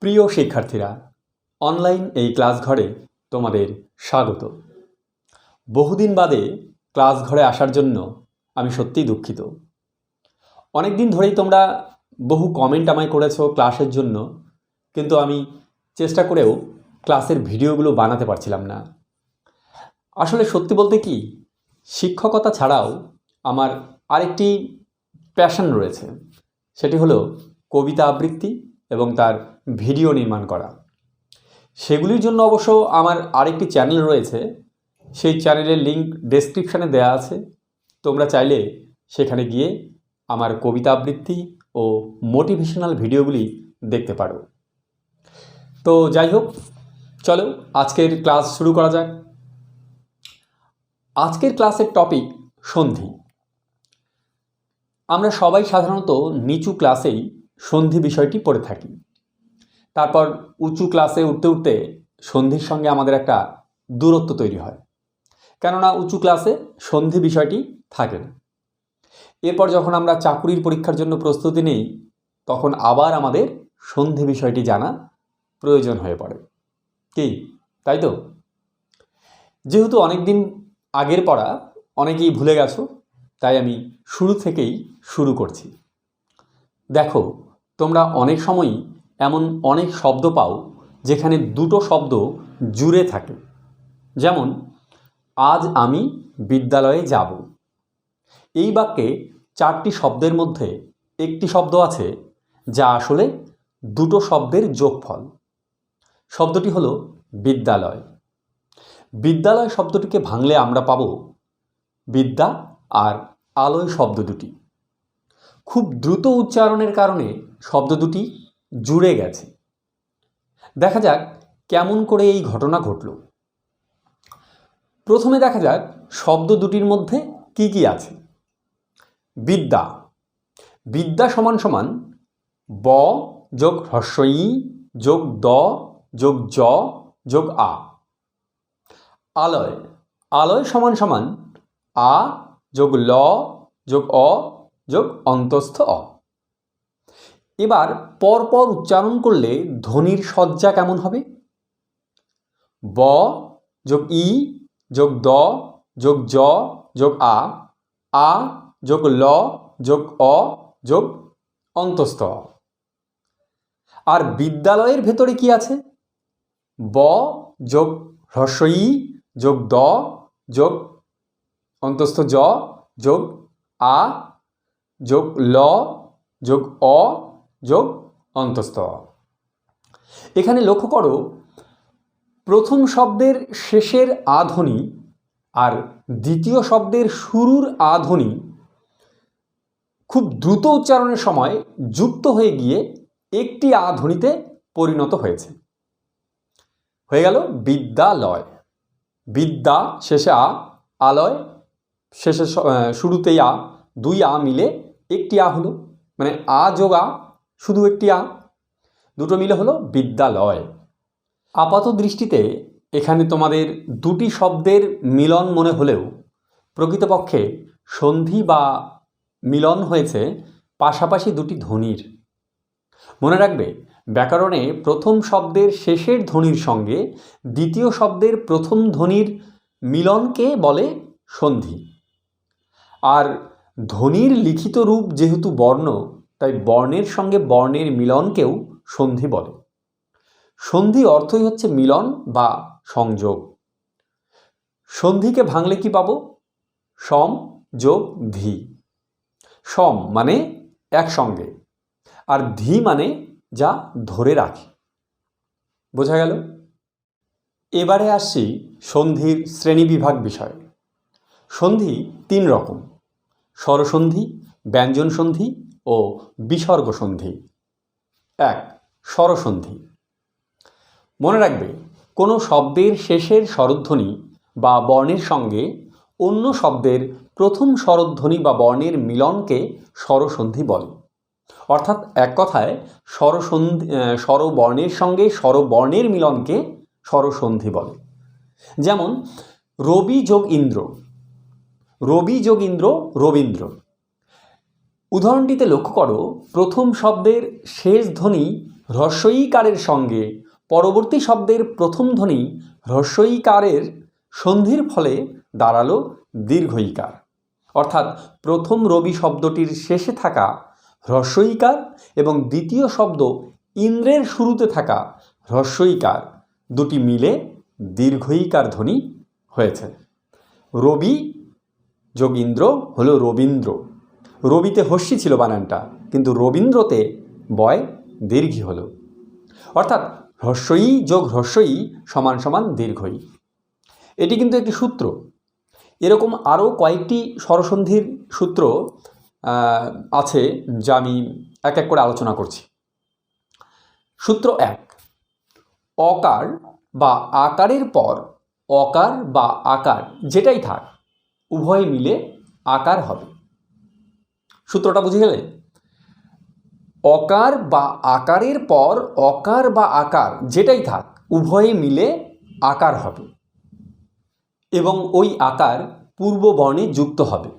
প্রিয় শিক্ষার্থীরা, অনলাইন এই ক্লাস ঘরে তোমাদের স্বাগত। বহুদিন বাদে ক্লাস ঘরে আসার জন্য আমি সত্যিই দুঃখিত। অনেক দিন ধরেই তোমরা বহু কমেন্ট আমায় করেছো ক্লাসের জন্য, কিন্তু আমি চেষ্টা করেও ক্লাসের ভিডিওগুলো বানাতে পারছিলাম না। আসলে সত্যি বলতে কি, শিক্ষকতা ছাড়াও আমার আরেকটি প্যাশন রয়েছে, সেটি হলো কবিতা আবৃত্তি এবং তার ভিডিও নির্মাণ করা। সেগুলির জন্য অবশ্য আমার আরেকটি চ্যানেল রয়েছে, সেই চ্যানেলের লিঙ্ক ডেসক্রিপশানে দেওয়া আছে। তোমরা চাইলে সেখানে গিয়ে আমার কবিতা আবৃত্তি ও মোটিভেশনাল ভিডিওগুলি দেখতে পারো। তো যাই হোক, চলো আজকের ক্লাস শুরু করা যাক। আজকের ক্লাসের টপিক সন্ধি। আমরা সবাই সাধারণত নিচু ক্লাসেই সন্ধি বিষয়টি পড়ে থাকি। তারপর উঁচু ক্লাসে উঠতে উঠতে সন্ধির সঙ্গে আমাদের একটা দূরত্ব তৈরি হয়, কেননা উঁচু ক্লাসে সন্ধি বিষয়টি থাকে না। এরপর যখন আমরা চাকুরির পরীক্ষার জন্য প্রস্তুতি নিই, তখন আবার আমাদের সন্ধি বিষয়টি জানা প্রয়োজন হয়ে পড়ে। কি তাই তো? যেহেতু অনেক দিন আগের পড়া অনেকেই ভুলে গেছো, তাই আমি শুরু থেকেই শুরু করছি। দেখো, তোমরা অনেক সময়ই এমন অনেক শব্দ পাও যেখানে দুটো শব্দ জুড়ে থাকে। যেমন, আজ আমি বিদ্যালয়ে যাব। এই বাক্যে চারটি শব্দের মধ্যে একটি শব্দ আছে যা আসলে দুটো শব্দের যোগফল। শব্দটি হলো বিদ্যালয়। বিদ্যালয় শব্দটিকে ভাঙলে আমরা পাবো বিদ্যা আর আলয় শব্দ দুটি। খুব দ্রুত উচ্চারণের কারণে শব্দ দুটি জুড়ে গেছে। দেখা যাক কেমন করে এই ঘটনা ঘটল। প্রথমে দেখা যাক শব্দ দুটির মধ্যে কি কি আছে। বিদ্যা। বিদ্যা সমান সমান ব যোগ হ্রস্ব ই যোগ দ যোগ জ যোগ আ। আলয়। আলয় সমান সমান আ যোগ ল যোগ অ যোগ অন্তস্থ অ। এবার পরপর উচ্চারণ করলে ধ্বনির সজ্জা কেমন হবে? ব যোগ ই যোগ দ যোগ জ যোগ আ, আ যোগ ল যোগ অ যোগ অন্তস্থ অ। আর বিদ্যালয়ের ভেতরে কি আছে? ব যোগ হ্রস্ব ই যোগ দ যোগ অন্তস্থ জ যোগ আ যোগ ল যোগ অ যোগ অন্তস্থ অ। এখানে লক্ষ্য করো, প্রথম শব্দের শেষের আ ধ্বনি আর দ্বিতীয় শব্দের শুরুর আ ধ্বনি খুব দ্রুত উচ্চারণের সময় যুক্ত হয়ে গিয়ে একটি আ ধ্বনিতে পরিণত হয়েছে। হয়ে গেল বিদ্যালয়। বিদ্যা শেষে আ, আলয় শেষে শুরুতেই আ, দুই আ মিলে একটি আ হলো, মানে আ যোগ আ শুধু একটি আ, দুটো মিলে হলো বিদ্যালয়। আপাত দৃষ্টিতে এখানে তোমাদের দুটি শব্দের মিলন মনে হলেও প্রকৃতপক্ষে সন্ধি বা মিলন হয়েছে পাশাপাশি দুটি ধ্বনির। মনে রাখবে, ব্যাকরণে প্রথম শব্দের শেষের ধ্বনির সঙ্গে দ্বিতীয় শব্দের প্রথম ধ্বনির মিলনকে বলে সন্ধি। আর ধ্বনির লিখিত রূপ যেহেতু বর্ণ, তাই বর্ণের সঙ্গে বর্ণের মিলনকেও সন্ধি বলে। সন্ধি অর্থই হচ্ছে মিলন বা সংযোগ। সন্ধিকে ভাঙলে কি পাবো? সম যোগ ধি। সম মানে একসঙ্গে, আর ধি মানে যা ধরে রাখে। বোঝা গেল? এবারে আসছি সন্ধির শ্রেণীবিভাগ বিষয়। সন্ধি তিন রকম: স্বরসন্ধি, ব্যঞ্জন সন্ধি ও বিসর্গ সন্ধি। 1. স্বরসন্ধি। মনে রাখবে, কোনো শব্দের শেষের স্বরধ্বনি বা বর্ণের সঙ্গে অন্য শব্দের প্রথম স্বরধ্বনি বা বর্ণের মিলনকে স্বরসন্ধি বলে। অর্থাৎ এক কথায় স্বরবর্ণের সঙ্গে স্বরবর্ণের মিলনকে স্বরসন্ধি বলে। যেমন রবি যোগ ইন্দ্র, রবি যোগ ইন্দ্র রবীন্দ্র। উদাহরণটিতে লক্ষ্য করো, প্রথম শব্দের শেষ ধ্বনি হ্রস্বইকারের সঙ্গে পরবর্তী শব্দের প্রথম ধ্বনি হ্রস্বইকারের সন্ধির ফলে দাঁড়ালো দীর্ঘইকার। অর্থাৎ প্রথম রবি শব্দটির শেষে থাকা হ্রস্বইকার এবং দ্বিতীয় শব্দ ইন্দ্রের শুরুতে থাকা হ্রস্বইকার দুটি মিলে দীর্ঘইকার ধ্বনি হয়েছে। রবি যোগ ইন্দ্র হলো রবীন্দ্র। রবিতে হস্যি ছিল বানানটা, কিন্তু রবীন্দ্রতে বয় দীর্ঘী হলো। অর্থাৎ হ্রস্বই যোগ হ্রস্বই সমান সমান দীর্ঘই। এটি কিন্তু একটি সূত্র। এরকম আরও কয়েকটি স্বরসন্ধির সূত্র আছে, যা আমি এক এক করে আলোচনা করছি। সূত্র 1, অকার বা আকারের পর অকার বা আকার যেটাই থাক উভয় মিলে আকার হবে। সূত্রটা বুঝে গেলে? অকার বা আকারের পর অকার বা আকার যেটাই থাক উভয়ে মিলে আকার হবে এবং ওই আকার পূর্ব বর্ণে যুক্ত হবে।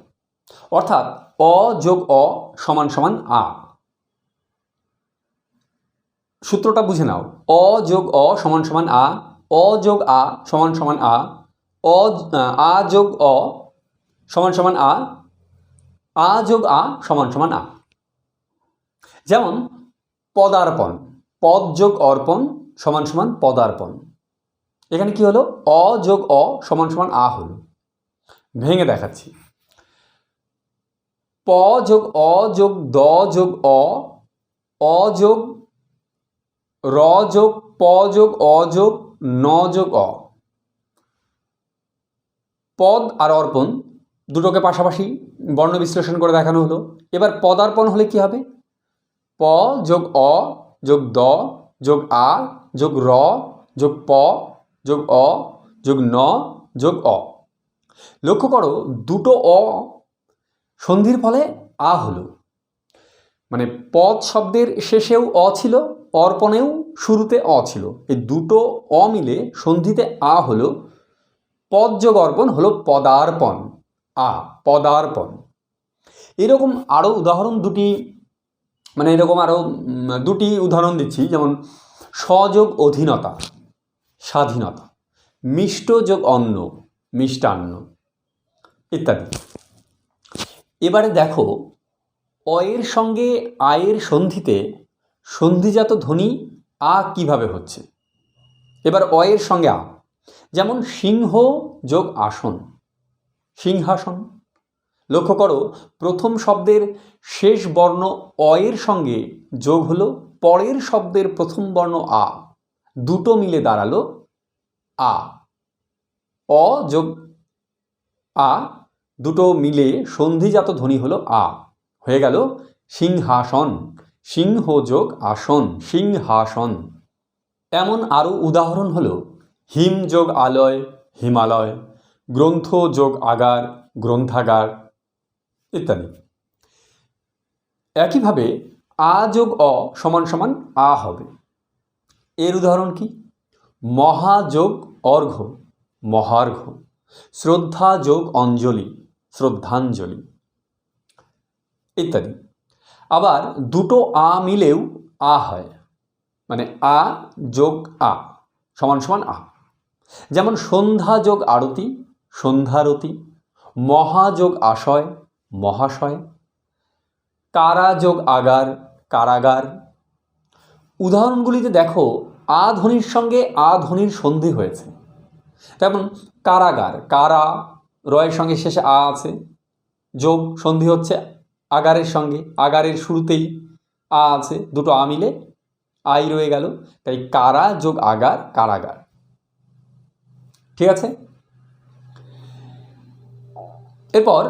অর্থাৎ অ যোগ অ সমান সমান আ। সূত্রটা বুঝে নাও। অ যোগ অ সমান সমান আ, অ যোগ আ সমান সমান আ, আ যোগ অ সমান সমান আ, আ যোগ আ সমান সমান আ। যেমন পদার্পণ, পদ যোগ অর্পণ সমান সমান পদার্পণ। এখানে কি হলো? অ যোগ অ সমান সমান আ হলো। ভেঙে দেখাচ্ছি। প যোগ অ যোগ দ যোগ অ যোগ র যোগ প যোগ অ যোগ ন যোগ অ। পদ আর অর্পণ দুটোকে পাশাপাশি বর্ণ বিশ্লেষণ করে দেখানো হলো। এবার পদার্পণ হলে কি হবে? প যোগ অ যোগ দ যোগ আ যোগ র যোগ প যোগ অ যোগ ন যোগ অ। লক্ষ্য করো, দুটো অ সন্ধির ফলে আ হলো। মানে পদ শব্দের শেষেও অ ছিল, অর্পণেও শুরুতে অ ছিল। এই দুটো অ মিলে সন্ধিতে আ হলো। পদ যোগ অর্পণ হলো পদার্পণ, আ পদার্পণ। এরকম আরও উদাহরণ দুটি উদাহরণ দিচ্ছি। যেমন সযোগ অধীনতা, স্বাধীনতা, মিষ্ট যোগ অন্ন, মিষ্টান্ন ইত্যাদি। এবারে দেখো, অয়ের সঙ্গে আয়ের সন্ধিতে সন্ধিজাত ধ্বনি আ কিভাবে হচ্ছে। এবার অয়ের সঙ্গে আ, যেমন সিংহ যোগ আসন, সিংহাসন। লক্ষ্য করো, প্রথম শব্দের শেষ বর্ণ অয়ের সঙ্গে যোগ হলো পরের শব্দের প্রথম বর্ণ আ, দুটো মিলে দাঁড়ালো আ। অ যোগ আ দুটো মিলে সন্ধিজাত ধ্বনি হলো আ, হয়ে গেল সিংহাসন। সিংহ যোগ আসন, সিংহাসন। এমন আরও উদাহরণ হলো হিম যোগ আলয়, হিমালয়, গ্রন্থ যোগ আগার, গ্রন্থাগার ইত্যাদি। একইভাবে আ যোগ অ সমান সমান আ হবে। এর উদাহরণ কি? মহা যোগ অর্ঘ্য, মহার্ঘ্য, শ্রদ্ধা যোগ অঞ্জলি, শ্রদ্ধাঞ্জলি ইত্যাদি। আবার দুটো আ মিলেও আ হয়, মানে আ যোগ আ সমান সমান আ। যেমন সন্ধ্যা যোগ আরতি, সন্ধ্যারতি, মহা যোগ আশয়, মহাশয়, কারা যোগ আগার, কারাগার। উদাহরণগুলিতে দেখো আ ধ্বনির সঙ্গে আ ধ্বনির সন্ধি হয়েছে। তেমন কারাগার, কারা রয়ের সঙ্গে শেষে আ আছে, যোগ সন্ধি হচ্ছে আগারের সঙ্গে, আগারের শুরুতেই আ আছে, দুটো আ মিলে আই রয়ে গেল। তাই কারা যোগ আগার, কারাগার। ঠিক আছে? এরপর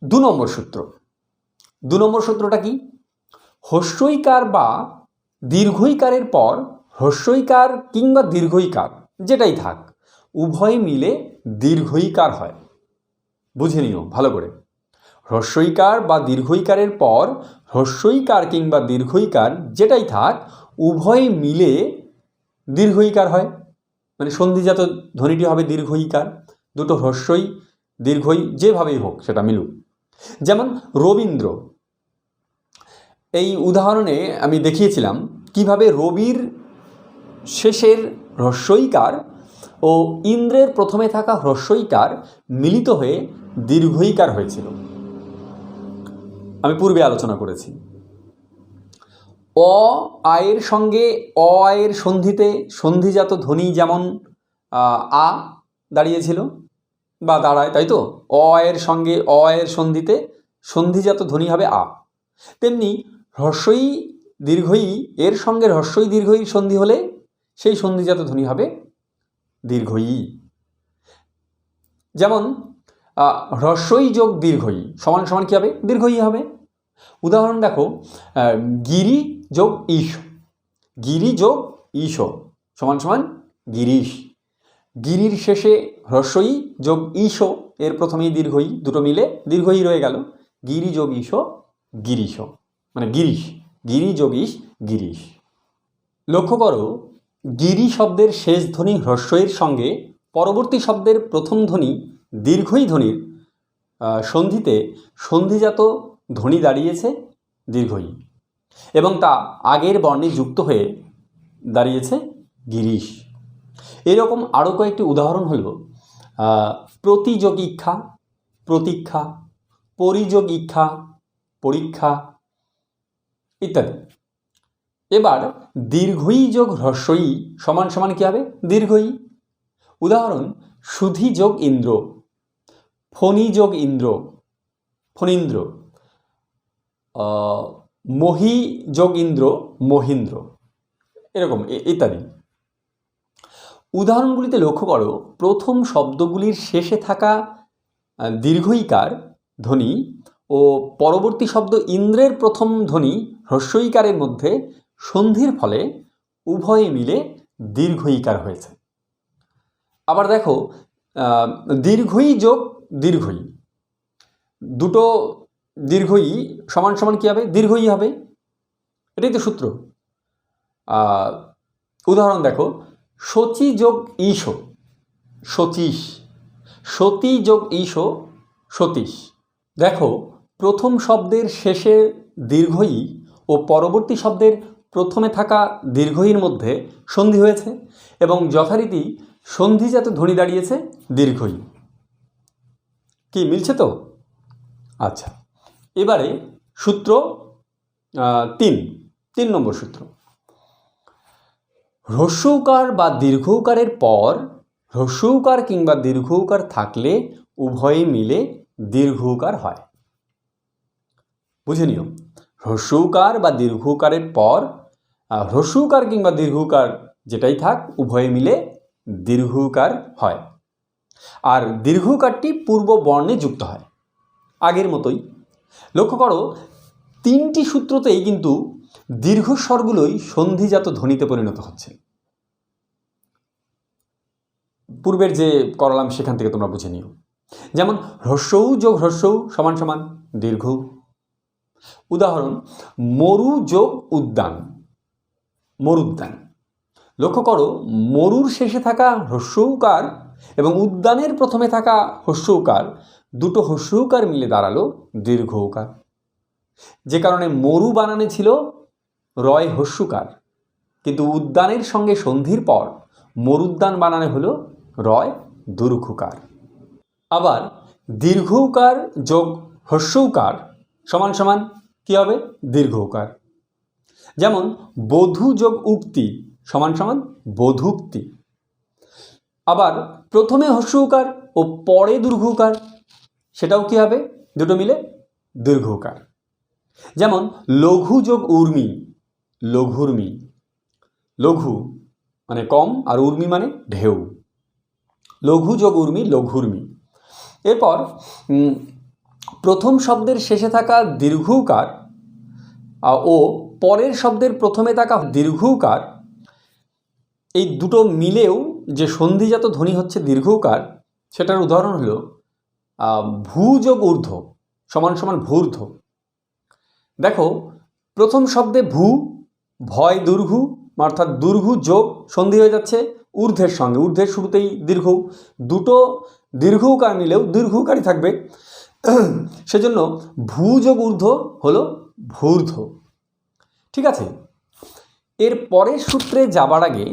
2 নম্বর সূত্র। 2 নম্বর সূত্রটা কি? হ্রস্বইকার বা দীর্ঘইকারের পর হ্রস্বইকার কিংবা দীর্ঘইকার যেটাই থাক উভয় মিলে দীর্ঘইকার হয়। বুঝে নিও ভালো করে। হ্রস্বইকার বা দীর্ঘইকারের পর হ্রস্বইকার কিংবা দীর্ঘইকার যেটাই থাক উভয় মিলে দীর্ঘইকার হয়। মানে সন্ধিজাত ধ্বনিটি হবে দীর্ঘইকার। দুটো হ্রস্বই দীর্ঘই যেভাবেই হোক সেটা মিলুক। যেমন রবীন্দ্র, এই উদাহরণে আমি দেখিয়েছিলাম কিভাবে রবির শেষের হ্রস্বইকার ও ইন্দ্রের প্রথমে থাকা হ্রস্বইকার মিলিত হয়ে দীর্ঘইকার হয়েছিল আমি পূর্বে আলোচনা করেছি। অ আয়ের সঙ্গে অ আয়ের সন্ধিতে সন্ধিজাত ধ্বনি যেমন আ দাঁড়িয়েছিল বা দাঁড়ায়, তাই তো? অ আয়ের সঙ্গে অ আয়ের সন্ধিতে সন্ধিজাত ধ্বনি হবে আ, তেমনি হ্রস্বই দীর্ঘই এর সঙ্গে হ্রস্বই দীর্ঘই সন্ধি হলে সেই সন্ধিজাত ধ্বনি হবে দীর্ঘই। যেমন হ্রস্বই যোগ দীর্ঘই সমান সমান কী হবে? দীর্ঘই হবে। উদাহরণ দেখো, গিরি যোগ ঈশ, গিরি যোগ ঈশ সমান সমান গিরিশ। গিরির শেষে হ্রস্বই যোগ ঈশ, এর প্রথমেই দীর্ঘই, দুটো মিলে দীর্ঘই রয়ে গেল। গিরি যোগ ঈশ গিরিশ, মানে গিরিশ। গিরি যোগ ঈশ গিরিশ। লক্ষ্য করো, গিরি শব্দের শেষ ধ্বনি হ্রস্বইয়ের সঙ্গে পরবর্তী শব্দের প্রথম ধ্বনি দীর্ঘই ধ্বনির সন্ধিতে সন্ধিজাত ধ্বনি দাঁড়িয়েছে দীর্ঘই, এবং তা আগের বর্ণে যুক্ত হয়ে দাঁড়িয়েছে গিরিশ। এরকম আরও কয়েকটি উদাহরণ হল প্রতিযোগীক্ষা প্রতীক্ষা, পরিযোগীক্ষা পরীক্ষা ইত্যাদি। এবার দীর্ঘই যোগ হ্রস্বই সমান সমান কী হবে? দীর্ঘই। উদাহরণ, সুধি যোগ ইন্দ্র, ফণি যোগ ইন্দ্র ফণীন্দ্র, মহি যোগ ইন্দ্র মহীন্দ্র, এরকম ইত্যাদি। উদাহরণগুলিতে লক্ষ্য করো, প্রথম শব্দগুলির শেষে থাকা দীর্ঘইকার ধ্বনি ও পরবর্তী শব্দ ইন্দ্রের প্রথম ধ্বনি হ্রস্বইকারের মধ্যে সন্ধির ফলে উভয়ে মিলে দীর্ঘইকার হয়েছে। আবার দেখো, দীর্ঘই যোগ দীর্ঘই, দুটো দীর্ঘই সমান সমান কী হবে? দীর্ঘই হবে, এটাই তো সূত্র। উদাহরণ দেখো, শচী যোগ ঈশ শচীশ, সতী যোগ ঈশ সতীশ। দেখো, প্রথম শব্দের শেষে দীর্ঘই ও পরবর্তী শব্দের প্রথমে থাকা দীর্ঘইয়ের মধ্যে সন্ধি হয়েছে এবং যথারীতি সন্ধিজাত ধ্বনি দাঁড়িয়েছে দীর্ঘই। কি মিলছে তো? আচ্ছা, এবারে সূত্র 3 নম্বর সূত্র। হ্রস্বউকার বা দীর্ঘউকারের পর হ্রস্বউকার কিংবা দীর্ঘউকার থাকলে উভয়ে মিলে দীর্ঘউকার হয়। বুঝে নিও, হ্রস্বউকার বা দীর্ঘউকারের পর হ্রস্বউকার কিংবা দীর্ঘউকার যেটাই থাক উভয়ে মিলে দীর্ঘউকার হয়। আর দীর্ঘউকারটি পূর্ব বর্ণে যুক্ত হয় আগের মতোই। লক্ষ্য করো, 3টি সূত্রতেই কিন্তু দীর্ঘস্বরগুলোই সন্ধিজাত ধ্বনিতে পরিণত হচ্ছে। পূর্বের যে করলাম সেখান থেকে তোমরা বুঝে নিও। যেমন হ্রস্বউ যোগ হ্রস্বউ সমান সমান দীর্ঘ। উদাহরণ, মরু যোগ উদ্যান মরুদ্যান। লক্ষ্য করো, মরুর শেষে থাকা হ্রস্বউকার এবং উদ্যানের প্রথমে থাকা হ্রস্বউকার, দুটো হ্রস্বউকার মিলে দাঁড়ালো দীর্ঘউকার। যে কারণে মরু বানানে ছিল রয় হ্রস্বকার, কিন্তু উদ্যানের সঙ্গে সন্ধির পর মরুদ্যান বানানে হলো রয় দীর্ঘকার। আবার দীর্ঘউকার যোগ হ্রস্বউকার সমান সমান কী হবে? দীর্ঘউকার। যেমন বধূ যোগ উক্তি সমান সমান বধূক্তি। আবার প্রথমে হ্রস্বউকার ও পরে দীর্ঘউকার, সেটাও কী হবে? দুটো মিলে দীর্ঘউকার। যেমন লঘু যোগ উর্মি লঘুর্মি, লঘু মানে কম আর উর্মি মানে ঢেউ, লঘু যোগ উর্মি লঘুর্মি। এরপর প্রথম শব্দের শেষে থাকা দীর্ঘউকার ও পরের শব্দের প্রথমে থাকা দীর্ঘউকার, এই দুটো মিলেও যে সন্ধিজাত ধ্বনি হচ্ছে দীর্ঘউকার, সেটার উদাহরণ হলো ভূ যোগ ঊর্ধ্ব সমান সমান ভূর্ধ্ব। দেখো, প্রথম শব্দে ভূ ভয় দুর্ঘু, অর্থাৎ দুর্ঘু যোগ সন্ধি হয়ে যাচ্ছে ঊর্ধ্বের সঙ্গে, ঊর্ধ্বের শুরুতেই দীর্ঘ, দুটো দীর্ঘউকার মিলেও দীর্ঘউকারই থাকবে, সেজন্য ভূ যোগ ঊর্ধ্ব হলো ভূর্ধ্ব। ঠিক আছে, এর পরের সূত্রে যাবার আগে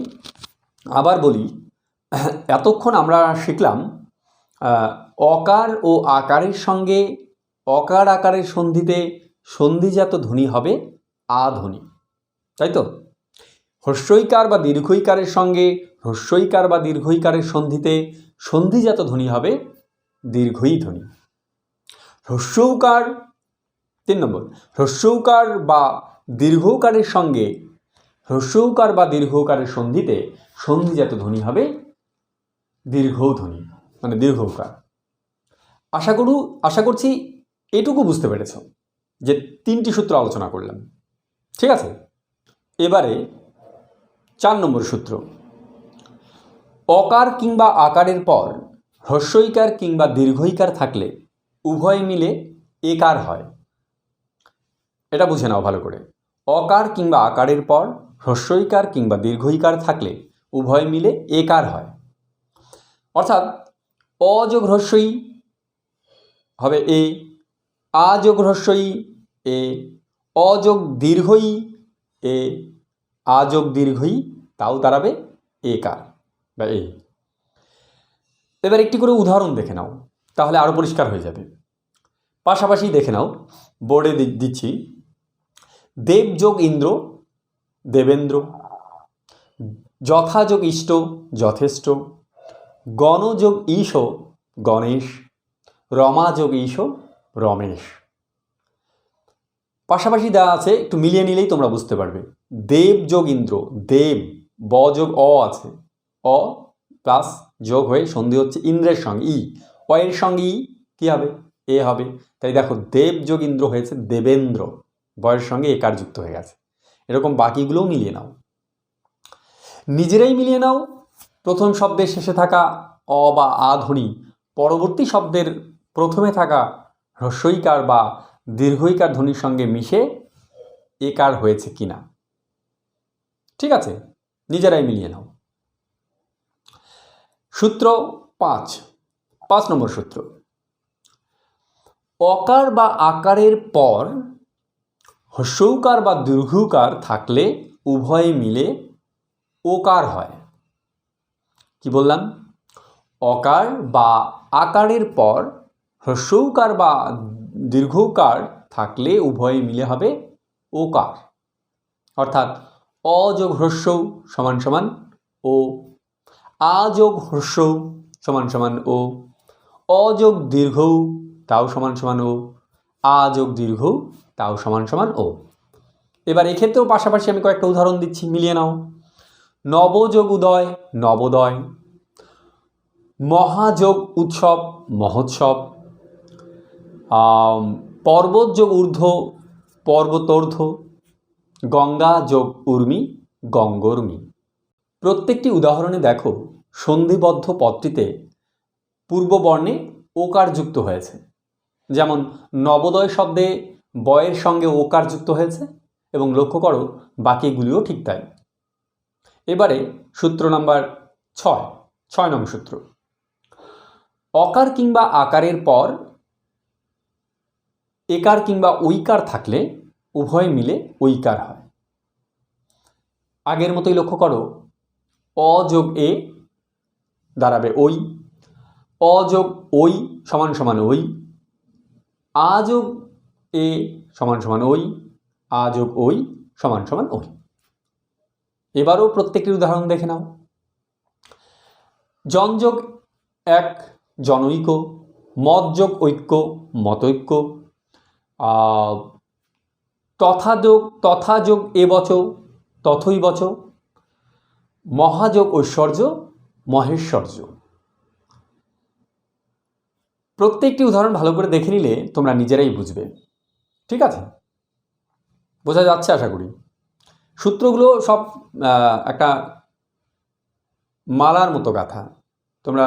আবার বলি, এতক্ষণ আমরা শিখলাম অকার ও আকারের সঙ্গে অকার আকারের সন্ধিতে সন্ধিজাত ধ্বনি হবে আ ধ্বনি, তাই তো? হ্রস্বইকার বা দীর্ঘইকারের সঙ্গে হ্রস্বইকার বা দীর্ঘইকারের সন্ধিতে সন্ধিজাত ধ্বনি হবে দীর্ঘই ধ্বনি। হ্রস্বউকার 3 নম্বর, হ্রস্বউকার বা দীর্ঘউকারের সঙ্গে হ্রস্বউকার বা দীর্ঘউকারের সন্ধিতে সন্ধিজাত ধ্বনি হবে দীর্ঘৌ ধ্বনি, মানে দীর্ঘউকার। আশা করছি এটুকু বুঝতে পেরেছ যে 3টি সূত্র আলোচনা করলাম, ঠিক আছে? এবারে 4 নম্বর সূত্র, অকার কিংবা আকারের পর হ্রস্বইকার কিংবা দীর্ঘইকার থাকলে উভয় মিলে একার হয়। এটা বুঝে নাও ভালো করে। অকার কিংবা আকারের পর হ্রস্বইকার কিংবা দীর্ঘইকার থাকলে উভয় মিলে একার হয়। অর্থাৎ অ যোগ হ্রস্বই হবে এ, আ যোগ হ্রস্বই এ, অ যোগ দীর্ঘই এ, আ যোগ দীর্ঘই তাও দাঁড়াবে একার বা এ। এবার একটি করে উদাহরণ দেখে নাও, তাহলে আরও পরিষ্কার হয়ে যাবে। পাশাপাশি দেখে নাও, বোর্ডে দিচ্ছি। দেব যোগ ইন্দ্র দেবেন্দ্র, যথা যোগ ইষ্ট যথেষ্ট, গণ যোগ ঈশ গণেশ, রমা যোগ ঈশ রমেশ। পাশাপাশি দেওয়া আছে, একটু মিলিয়ে নিলেই তোমরা বুঝতে পারবে। দেব যোগ ইন্দ্র, দেব, ব যোগ অ আছে, অ প্লাস যোগ হয়ে সন্ধি হচ্ছে ইন্দ্রের সঙ্গে ই, অ এর সঙ্গে ই কী হবে? এ হবে। তাই দেখো, দেব যোগ ইন্দ্র হয়েছে দেবেন্দ্র, বয়ের সঙ্গে একার যুক্ত হয়ে গেছে। এরকম বাকিগুলোও মিলিয়ে নাও, নিজেরাই মিলিয়ে নাও। প্রথম শব্দের শেষে থাকা অ বা আ ধ্বনি পরবর্তী শব্দের প্রথমে থাকা হ্রস্বইকার বা দীর্ঘইকার ধ্বনির সঙ্গে মিশে একার হয়েছে কিনা, ঠিক আছে? নিজেরাই মিলিয়ে নাও। সূত্র 5 নম্বর সূত্র, অকার বা আকারের পর হ্রস্বউকার বা দীর্ঘউকার থাকলে উভয়ে মিলে ওকার হয়। কি বললাম? অকার বা আকারের পর হ্রস্বউকার বা দীর্ঘউকার থাকলে উভয়ে মিলে হবে ওকার। অর্থাৎ অ যোগ হ্রস্বউ সমান সমান ও, আ যোগ হ্রস্বউ সমান সমান ও, অ যোগ দীর্ঘউ তাও সমান সমান ও, আ যোগ দীর্ঘউ তাও সমান সমান ও। এবার এক্ষেত্রেও পাশাপাশি আমি কয়েকটা উদাহরণ দিচ্ছি, মিলিয়ে নাও। নবযোগ উদয় নবোদয়, মহাযোগ উৎসব মহোৎসব, পর্বত যোগ ঊর্ধ্ব পর্বতোর্ধ্ব, গঙ্গা যোগ উর্মি গঙ্গোর্মি। প্রত্যেকটি উদাহরণে দেখো সন্ধিবদ্ধ পদটিতে পূর্ববর্ণে ওকার যুক্ত হয়েছে। যেমন নবোদয় শব্দে বয়ের সঙ্গে ওকার যুক্ত হয়েছে, এবং লক্ষ্য করো বাকিগুলিও ঠিক তাই। এবারে সূত্র নাম্বার 6 নম্বর সূত্র, অকার কিংবা আকারের পর একার কিংবা ঐকার থাকলে উভয় মিলে ঐকার হয়। আগের মতোই লক্ষ্য করো, অ যোগ এ দাঁড়াবে ওই, অ যোগ ওই সমান সমান ওই, আ যোগ এ সমান সমান ওই, আ যোগ ওই সমান সমান ওই। এবারও প্রত্যেকটির উদাহরণ দেখে নাও। জনযোগ এক জনৈক, মতযোগ ঐক্য মতৈক্য, তথা যোগ এবচ তথৈবচ, মহাযোগ ঐশ্বর্য মহেশ্বর্য। প্রত্যেকটি উদাহরণ ভালো করে দেখে নিলে তোমরা নিজেরাই বুঝবে, ঠিক আছে? বোঝা যাচ্ছে আশা করি। সূত্রগুলো সব একটা মালার মতো গাথা, তোমরা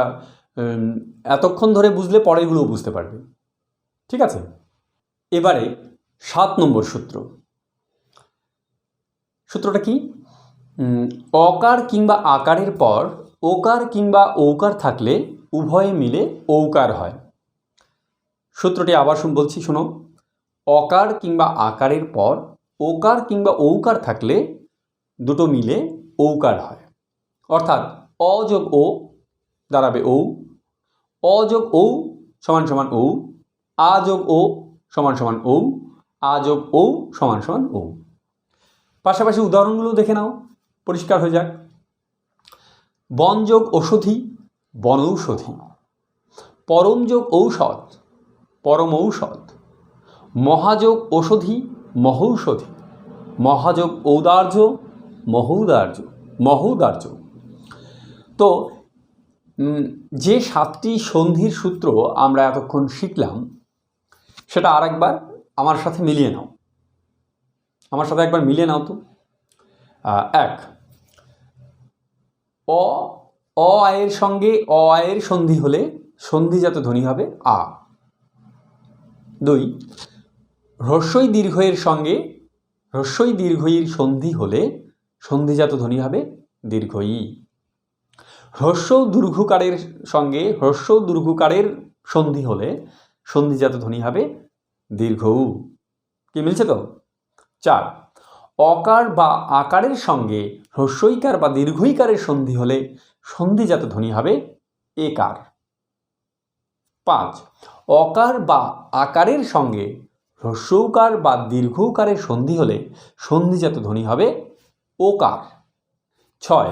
এতক্ষণ ধরে বুঝলে পরেরগুলোও বুঝতে পারবে, ঠিক আছে? এবারে 7 নম্বর সূত্র। সূত্রটা কি? অকার কিংবা আকারের পর ওকার কিংবা ঔকার থাকলে উভয়ে মিলে ঔকার হয়। সূত্রটি আবার বলছি, শোনো। অকার কিংবা আকারের পর ওকার কিংবা ঔকার থাকলে দুটো মিলে ঔকার হয়। অর্থাৎ অ যোগ ও দাঁড়াবে ঔ, অ যোগ ঔ সমান সমান ঔ, আ যোগ ও সমান সমান ঔ, আ যোগ ঔ সমান সমান ঔ। পাশাপাশি উদাহরণগুলো দেখে নাও, পরিষ্কার হয়ে যাক। বন যোগ ওষধি, বনৌষধি। পরম যোগ ঔষধ, পরম ঔষধ। মহাযোগ ওষধি, মহৌষধি। মহাযোগ ঔদার্য, মহৌদার্য, মহৌদার্য। তো যে 7টি সন্ধির সূত্র আমরা এতক্ষণ শিখলাম সেটা আরেকবার আমার সাথে মিলিয়ে নাও, আমার সাথে একবার মিলিয়ে নাও তো। 1, অ আয়ের সঙ্গে অ আয়ের সন্ধি হলে সন্ধিজাত ধ্বনি হবে আ। 2, হ্রস্বই দীর্ঘয়ের সঙ্গে হ্রস্বই দীর্ঘইর সন্ধি হলে সন্ধিজাত ধ্বনি হবে দীর্ঘ ই। হ্রস্ব দীর্ঘকারের সঙ্গে হ্রস্ব দীর্ঘকারের সন্ধি হলে সন্ধিজাত ধ্বনি হবে দীর্ঘ উ। কি মিলছে তো? 4, অকার বা আকারের সঙ্গে হ্রস্বইকার বা দীর্ঘইকারের সন্ধি হলে সন্ধিজাত ধ্বনি হবে একার। 5, অকার বা আকারের সঙ্গে হ্রস্বৌকার বা দীর্ঘৌকারের সন্ধি হলে সন্ধিজাত ধ্বনি হবে ওকার। 6,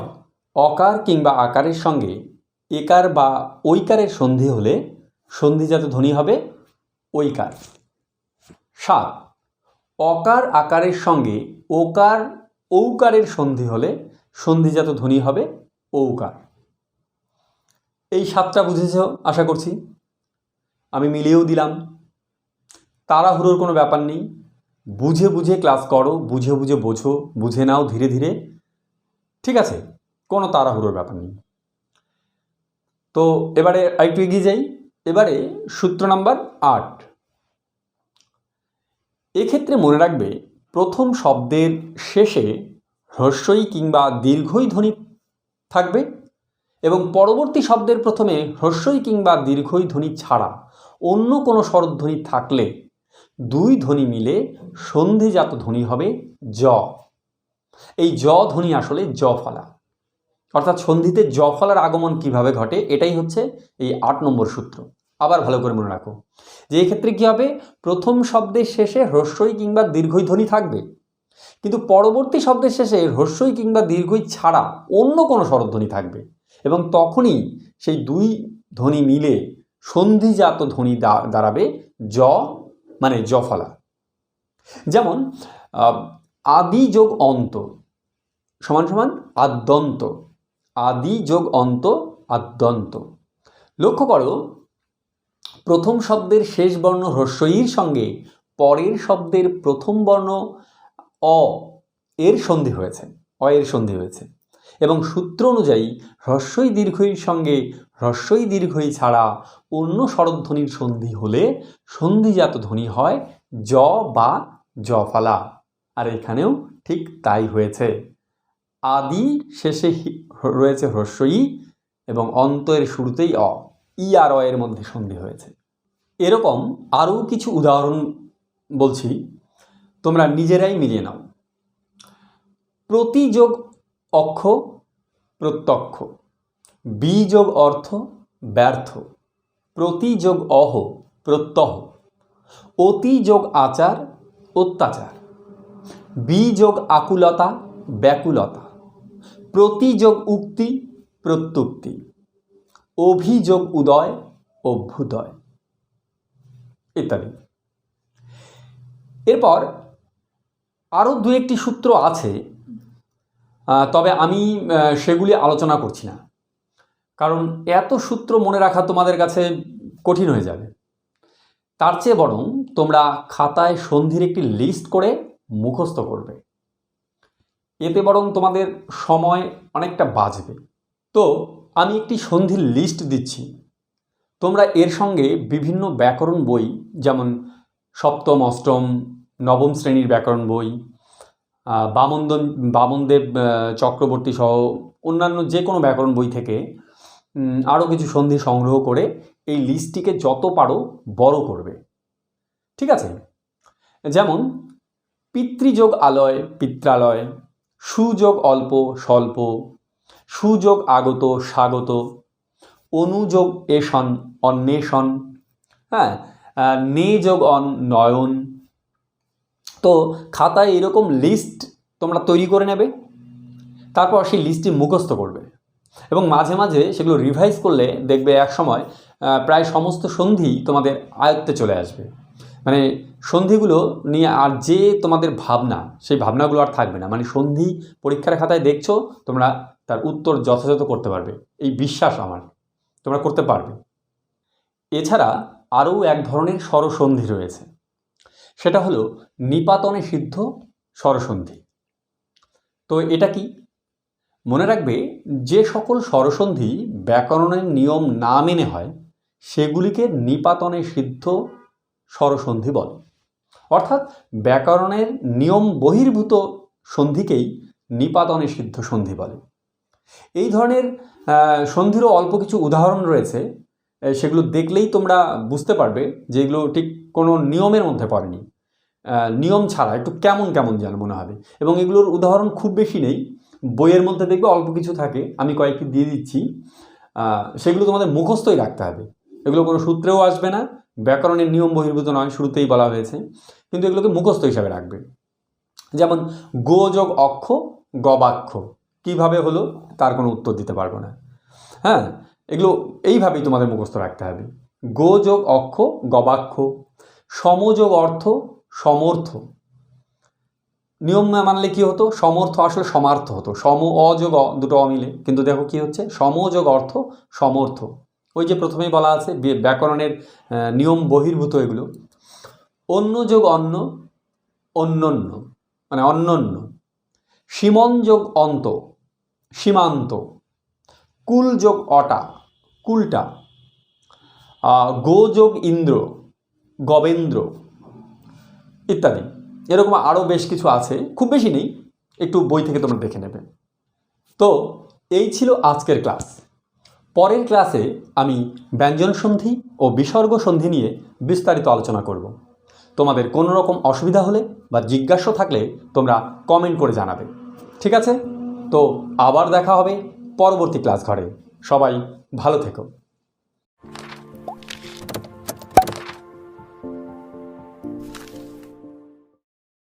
অকার কিংবা আকারের সঙ্গে একার বা ঐকারের সন্ধি হলে সন্ধিজাত ধ্বনি হবে ঐকার। 7, অকার আকারের সঙ্গে ওকার ঔকারের সন্ধি হলে সন্ধিজাত ধ্বনি হবে ঔকার। এই 7টা বুঝেছ আশা করছি, আমি মিলিয়েও দিলাম। তাড়াহুড়োর কোনো ব্যাপার নেই, বুঝে বুঝে ক্লাস করো, বুঝে বুঝে বোঝো, বুঝে নাও ধীরে ধীরে, ঠিক আছে? কোনো তাড়াহুড়োর ব্যাপার নেই। তো এবারে আরেকটু এগিয়ে যাই। এবারে সূত্র নাম্বার 8। এক্ষেত্রে মনে রাখবে প্রথম শব্দের শেষে হ্রস্বই কিংবা দীর্ঘই ধ্বনি থাকবে এবং পরবর্তী শব্দের প্রথমে হ্রস্বই কিংবা দীর্ঘই ধ্বনি ছাড়া অন্য কোনো স্বরধ্বনি থাকলে দুই ধ্বনি মিলে সন্ধিজাত ধ্বনি হবে জ। এই জ ধ্বনি আসলে জ ফলা, অর্থাৎ সন্ধিতে জ ফলার আগমন কিভাবে ঘটে এটাই হচ্ছে এই 8 নম্বর সূত্র। আবার ভালো করে মনে রাখো যে এক্ষেত্রে কী হবে, প্রথম শব্দের শেষে হ্রস্বই কিংবা দীর্ঘই ধ্বনি থাকবে, কিন্তু পরবর্তী শব্দের শেষে হ্রস্বই কিংবা দীর্ঘই ছাড়া অন্য কোনো স্বরধ্বনি থাকবে এবং তখনই সেই দুই ধ্বনি মিলে সন্ধিজাত ধ্বনি দাঁড়াবে জ, মানে জ ফলা। যেমন আদি যোগ অন্ত সমান সমান আদ্যন্ত, আদি যোগ অন্ত আদ্যন্ত। লক্ষ্য করো প্রথম শব্দের শেষ বর্ণ হ্রস্বইর সঙ্গে পরের শব্দের প্রথম বর্ণ অ এর সন্ধি হয়েছে, অ এর সন্ধি হয়েছে এবং সূত্র অনুযায়ী হ্রস্বই দীর্ঘইর সঙ্গে হ্রস্বই দীর্ঘই ছাড়া অন্য স্বরধ্বনির সন্ধি হলে সন্ধিজাত ধ্বনি হয় জ বা জ ফলা। আর এখানেও ঠিক তাই হয়েছে, আদি শেষে রয়েছে হ্রস্বই এবং অন্তের শুরুতেই অ, ই আর অ এর মধ্যে সন্ধি হয়েছে। এরকম আরও কিছু উদাহরণ বলছি, তোমরা নিজেরাই মিলিয়ে নাও। প্রতি যোগ অক্ষ প্রত্যক্ষ, বি যোগ অর্থ ব্যর্থ, প্রতি যোগ অহ প্রত্যহ, অতি যোগ আচার অত্যাচার, বি যোগ আকুলতা ব্যাকুলতা, প্রতি যোগ উক্তি প্রত্যুক্তি, অভিযোগ উদয় অভ্যুদয় ইত্যাদি। এরপর আরও 2-1টি সূত্র আছে, তবে আমি সেগুলি আলোচনা করছি না, কারণ এত সূত্র মনে রাখা তোমাদের কাছে কঠিন হয়ে যাবে। তার চেয়ে বরং তোমরা খাতায় সন্ধির একটি লিস্ট করে মুখস্থ করবে, এতে বরং তোমাদের সময় অনেকটা বাঁচবে। তো আমি একটি সন্ধির লিস্ট দিচ্ছি, তোমরা এর সঙ্গে বিভিন্ন ব্যাকরণ বই যেমন সপ্তম অষ্টম নবম শ্রেণীর ব্যাকরণ বই, বামনদেব চক্রবর্তী সহ অন্যান্য যে কোনো ব্যাকরণ বই থেকে আরও কিছু সন্ধি সংগ্রহ করে এই লিস্টটিকে যত পারো বড় করবে, ঠিক আছে? যেমন পিতৃযোগ আলয় পিত্রালয়, সুযোগ অল্প স্বল্প, সুযোগ আগত স্বাগত, অনুযোগ এষণ অন্বেষণ, হ্যাঁ, নে যোগ নয়ন। তো খাতায় এরকম লিস্ট তোমরা তৈরি করে নেবে, তারপর সেই লিস্টটি মুখস্থ করবে এবং মাঝে মাঝে সেগুলো রিভাইজ করলে দেখবে এক সময় প্রায় সমস্ত সন্ধি তোমাদের আয়ত্তে চলে আসবে। মানে সন্ধিগুলো নিয়ে আর যে তোমাদের ভাবনা, সেই ভাবনাগুলো আর থাকবে না। মানে সন্ধি পরীক্ষার খাতায় দেখছো, তোমরা তার উত্তর যথাযথ করতে পারবে, এই বিশ্বাস আমার, তোমরা করতে পারবে। এছাড়া আরও এক ধরনের স্বরসন্ধি রয়েছে, সেটা হলো নিপাতনে সিদ্ধ স্বরসন্ধি। তো এটা কি? মনে রাখবে, যে সকল স্বরসন্ধি ব্যাকরণের নিয়ম না মেনে হয় সেগুলিকে নিপাতনে সিদ্ধ স্বরসন্ধি বলে। অর্থাৎ ব্যাকরণের নিয়ম বহির্ভূত সন্ধিকেই নিপাতনে সিদ্ধ সন্ধি বলে। এই ধরনের সন্ধিরও অল্প কিছু উদাহরণ রয়েছে, সেগুলো দেখলেই তোমরা বুঝতে পারবে যে এগুলো ঠিক কোনো নিয়মের মধ্যে পড়েনি, নিয়ম ছাড়া একটু কেমন কেমন যেন মনে হবে। এবং এগুলোর উদাহরণ খুব বেশি নেই, বইয়ের মধ্যে দেখবে অল্প কিছু থাকে, আমি কয়েকটি দিয়ে দিচ্ছি। সেগুলো তোমাদের মুখস্থই রাখতে হবে, এগুলো কোনো সূত্রেও আসবে না, ব্যাকরণের নিয়ম বহির্ভূত নয়, শুরুতেই বলা হয়েছে, কিন্তু এগুলোকে মুখস্থ হিসাবে রাখবে। যেমন গো যোগ অক্ষ গবাক্ষ, কীভাবে হলো তার কোনো উত্তর দিতে পারবো না। হ্যাঁ, এগুলো এইভাবেই তোমাদের মুখস্থ রাখতে হবে। গো যোগ অক্ষ গবাক্ষ, সমযোগ অর্থ সমর্থ। নিয়ম না মানলে কি হতো? সমর্থ আসলে সমার্থ হতো, সম অযোগ দুটো অমিলে, কিন্তু দেখো কি হচ্ছে, সমযোগ অর্থ সমর্থ। ওই যে প্রথমেই বলা আছে ব্যাকরণের নিয়ম বহির্ভূত এগুলো। অন্য যোগ অন্য অন্যন্য, মানে অন্যন্য। সীমন যোগ অন্ত সীমান্ত, কুল যোগ অটা কুলটা, গো যোগ ইন্দ্র গবেন্দ্র ইত্যাদি। এরকম আরও বেশ কিছু আছে, খুব বেশি নেই, একটু বই থেকে তোমরা দেখে নেবে। তো এই ছিল আজকের ক্লাস। পরের ক্লাসে আমি ব্যঞ্জন সন্ধি ও বিসর্গ সন্ধি নিয়ে বিস্তারিত আলোচনা করব। তোমাদের কোনো রকম অসুবিধা হলে বা জিজ্ঞাসা থাকলে তোমরা কমেন্ট করে জানাবে, ঠিক আছে? তো আবার দেখা হবে পরবর্তী ক্লাস ঘরে। সবাই ভালো থেকো।